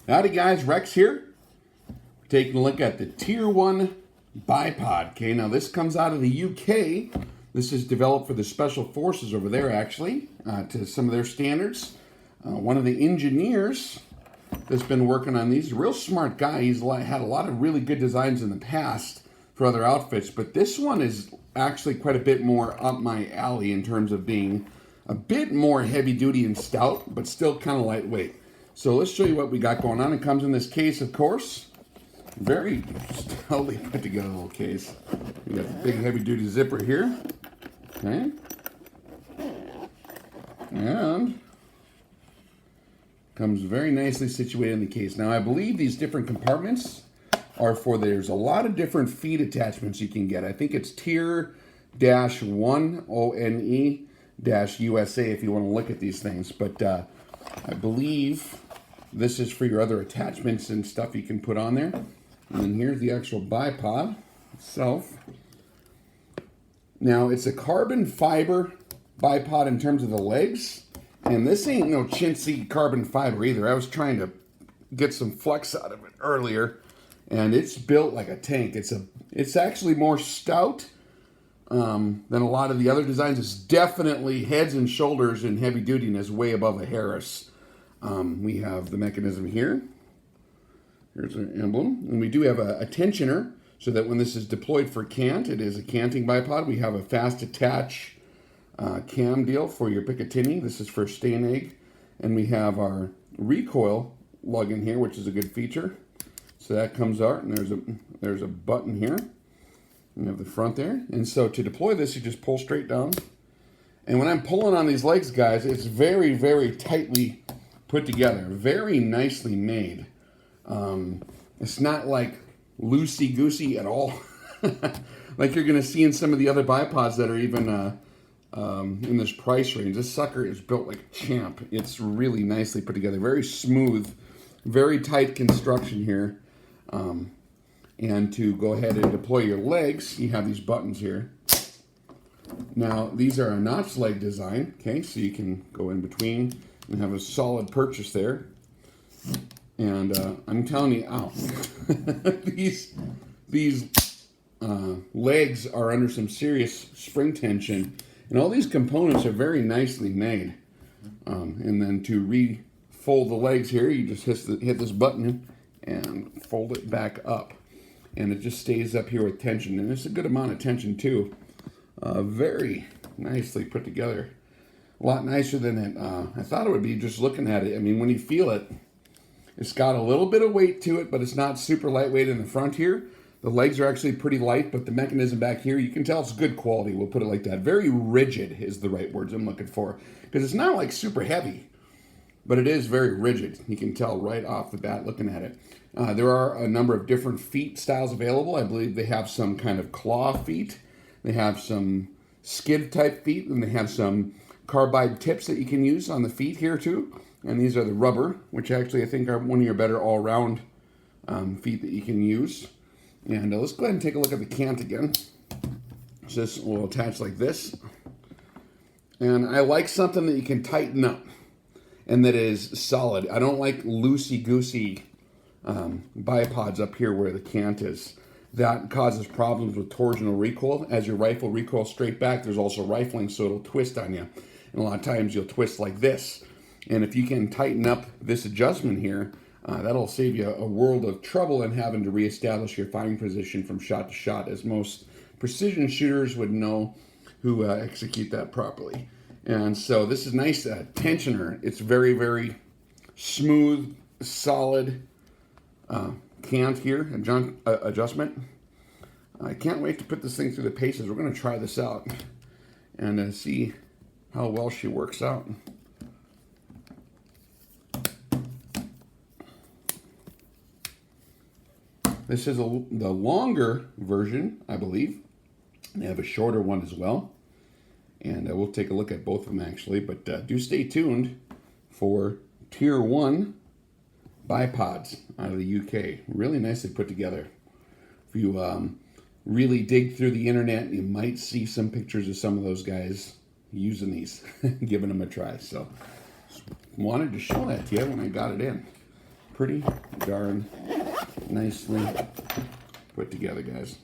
Howdy guys, Rex here. We're taking a look at the Tier 1 bipod. Okay, now this comes out of the UK. This is developed for the Special Forces over there actually, to some of their standards. One of the engineers that's been working on these, a real smart guy. He's had a lot of really good designs in the past for other outfits, but this one is actually quite a bit more up my alley in terms of being a bit more heavy duty and stout, but still kind of lightweight. So let's show you what we got going on. It comes in this case, of course. Very stoutly put together little case. We got the big heavy duty zipper here. Okay. And comes very nicely situated in the case. Now I believe these different compartments are for, there's a lot of different feed attachments you can get. I think it's Tier-1 ONE-USA if you want to look at these things. But I believe this is for your other attachments and stuff you can put on there. And then here's the actual bipod itself. Now it's a carbon fiber bipod in terms of the legs. And this ain't no chintzy carbon fiber either. I was trying to get some flex out of it earlier. And it's built like a tank. It's actually more stout than a lot of the other designs. It's definitely heads and shoulders in heavy dutiness, way above a Harris. We have the mechanism here. Here's an emblem. And we do have a tensioner, so that when this is deployed for cant, it is a canting bipod. We have a fast attach cam deal for your Picatinny. This is for stain egg. And we have our recoil lug in here, which is a good feature. So that comes out, and there's a button here. You have the front there. And so to deploy this, you just pull straight down. And when I'm pulling on these legs, guys, it's very, very tightly put together. Very nicely made. It's not like loosey-goosey at all. Like you're going to see in some of the other bipods that are even in this price range. This sucker is built like a champ. It's really nicely put together. Very smooth. Very tight construction here. And to go ahead and deploy your legs, you have these buttons here. Now, these are a notch leg design, okay, so you can go in between and have a solid purchase there. And I'm telling you, ow, these legs are under some serious spring tension, and all these components are very nicely made. And then to refold the legs here, you just hit this button and fold it back up. And it just stays up here with tension. And it's a good amount of tension too. Very nicely put together. A lot nicer than it I thought it would be just looking at it. I mean, when you feel it, it's got a little bit of weight to it, but it's not super lightweight in the front here. The legs are actually pretty light, but the mechanism back here, you can tell it's good quality. We'll put it like that. Very rigid is the right words I'm looking for. Because it's not like super heavy, but it is very rigid. You can tell right off the bat looking at it. There are a number of different feet styles available. I believe they have some kind of claw feet. They have some skid type feet, and they have some carbide tips that you can use on the feet here too. And these are the rubber, which actually I think are one of your better all-round feet that you can use. And let's go ahead and take a look at the cant again. So this will attach like this. And I like something that you can tighten up and that is solid. I don't like loosey-goosey bipods up here where the cant is. That causes problems with torsional recoil. As your rifle recoils straight back, there's also rifling, so it'll twist on you. And a lot of times you'll twist like this. And if you can tighten up this adjustment here, that'll save you a world of trouble in having to reestablish your firing position from shot to shot, as most precision shooters would know who execute that properly. And so this is nice tensioner. It's very, very smooth, solid cant here, adjustment. I can't wait to put this thing through the paces. We're going to try this out and see how well she works out. This is the longer version, I believe. They have a shorter one as well. And we'll take a look at both of them actually. But do stay tuned for Tier 1 bipods out of the UK. Really nicely put together. If you really dig through the internet, you might see some pictures of some of those guys using these, giving them a try. So wanted to show that to you when I got it in. pretty darn nicely put together, guys.